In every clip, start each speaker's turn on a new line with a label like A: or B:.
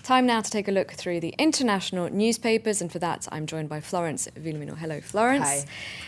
A: Time now to take a look through the international newspapers, and for that I'm joined by Florence Villamino. Hello, Florence.
B: Hi.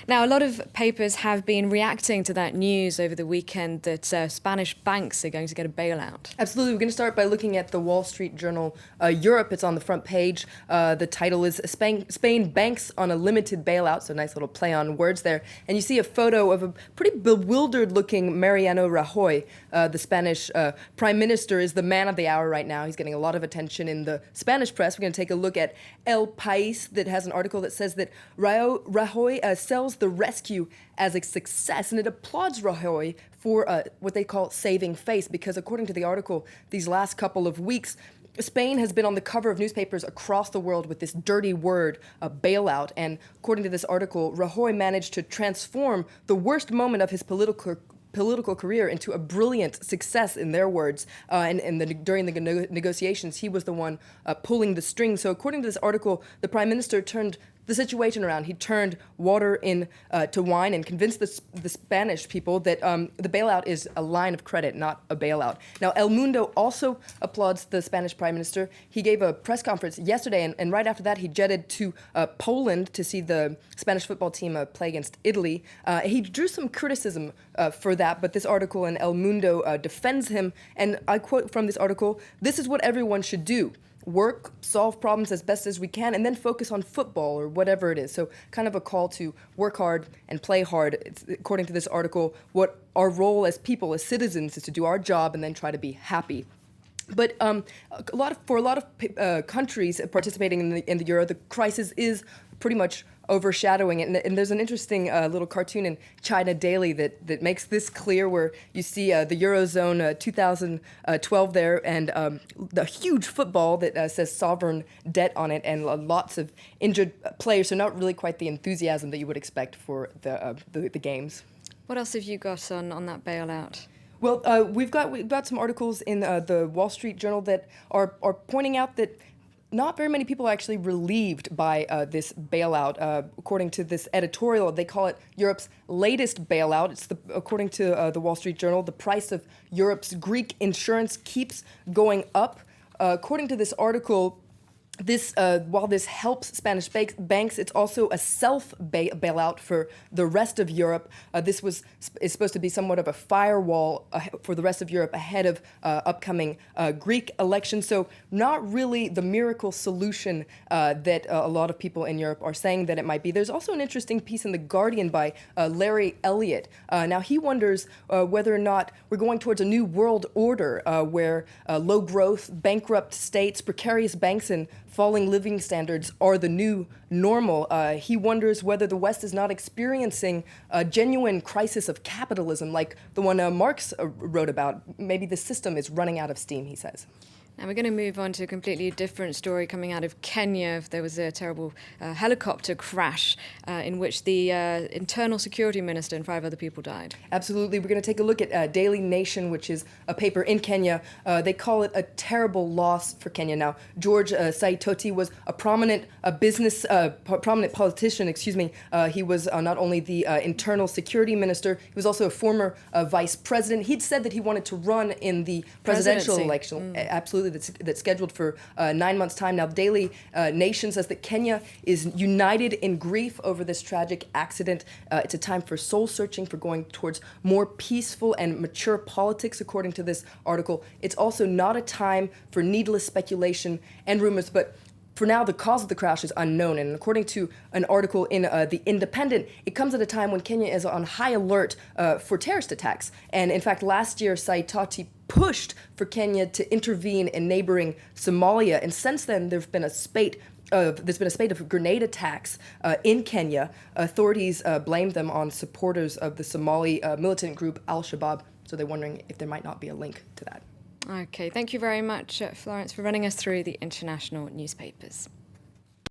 A: Now, a lot of papers have been reacting to that news over the weekend that Spanish banks are going to get a bailout.
B: Absolutely. We're going to start by looking at the Wall Street Journal Europe. It's on the front page. The title is Spain Banks on a Limited Bailout, so nice little play on words there. And you see a photo of a pretty bewildered-looking Mariano Rajoy. The Spanish Prime Minister is the man of the hour right now. He's getting a lot of attention in the Spanish press. We're going to take a look at El País that has an article that says that Rajoy sells the rescue as a success, and it applauds Rajoy for what they call saving face, because according to the article, these last couple of weeks, Spain has been on the cover of newspapers across the world with this dirty word, a bailout. And according to this article, Rajoy managed to transform the worst moment of his political career into a brilliant success, in their words. During the negotiations, he was the one pulling the strings. So according to this article, the Prime Minister turned the situation around. He turned water into wine and convinced the Spanish people that the bailout is a line of credit, not a bailout. Now, El Mundo also applauds the Spanish Prime Minister. He gave a press conference yesterday, and right after that, he jetted to Poland to see the Spanish football team play against Italy. He drew some criticism for that, but this article in El Mundo defends him, and I quote from this article, "This is what everyone should do. Work, solve problems as best as we can, and then focus on football or whatever it is." So kind of a call to work hard and play hard. It's, according to this article, what our role as people, as citizens, is to do our job and then try to be happy. But for a lot of countries participating in the euro, the crisis is pretty much overshadowing it. And there's an interesting little cartoon in China Daily that makes this clear, where you see the Eurozone 2012 there, and the huge football that says sovereign debt on it, and lots of injured players, so not really quite the enthusiasm that you would expect for the games.
A: What else have you got on that bailout?
B: Well, we've got some articles in the Wall Street Journal that are pointing out that not very many people are actually relieved by this bailout. According to this editorial, they call it Europe's latest bailout. It's according to the Wall Street Journal, the price of Europe's Greek insurance keeps going up. According to this article, while this helps Spanish banks, it's also a self-bailout for the rest of Europe. This is supposed to be somewhat of a firewall for the rest of Europe ahead of upcoming Greek elections. So not really the miracle solution that a lot of people in Europe are saying that it might be. There's also an interesting piece in The Guardian by Larry Elliott. Now he wonders whether or not we're going towards a new world order where low growth, bankrupt states, precarious banks, and falling living standards are the new normal. He wonders whether the West is not experiencing a genuine crisis of capitalism like the one Marx wrote about. Maybe the system is running out of steam, he says.
A: Now we're going to move on to a completely different story coming out of Kenya. There was a terrible helicopter crash in which the internal security minister and 5 other people died.
B: Absolutely. We're going to take a look at Daily Nation, which is a paper in Kenya. They call it a terrible loss for Kenya. Now, George Saitoti was a prominent prominent politician, He was not only the internal security minister, he was also a former vice president. He'd said that he wanted to run in the presidential election. Absolutely. That's scheduled for 9 months' time. Now, Daily Nation says that Kenya is united in grief over this tragic accident. It's a time for soul-searching, for going towards more peaceful and mature politics, according to this article. It's also not a time for needless speculation and rumors, but for now, the cause of the crash is unknown, and according to an article in The Independent, it comes at a time when Kenya is on high alert for terrorist attacks. And in fact, last year, Saitoti pushed for Kenya to intervene in neighboring Somalia, and since then, there's been a spate of grenade attacks in Kenya. Authorities blame them on supporters of the Somali militant group Al-Shabaab, so they're wondering if there might not be a link to that.
A: Okay, thank you very much, Florence, for running us through the international newspapers.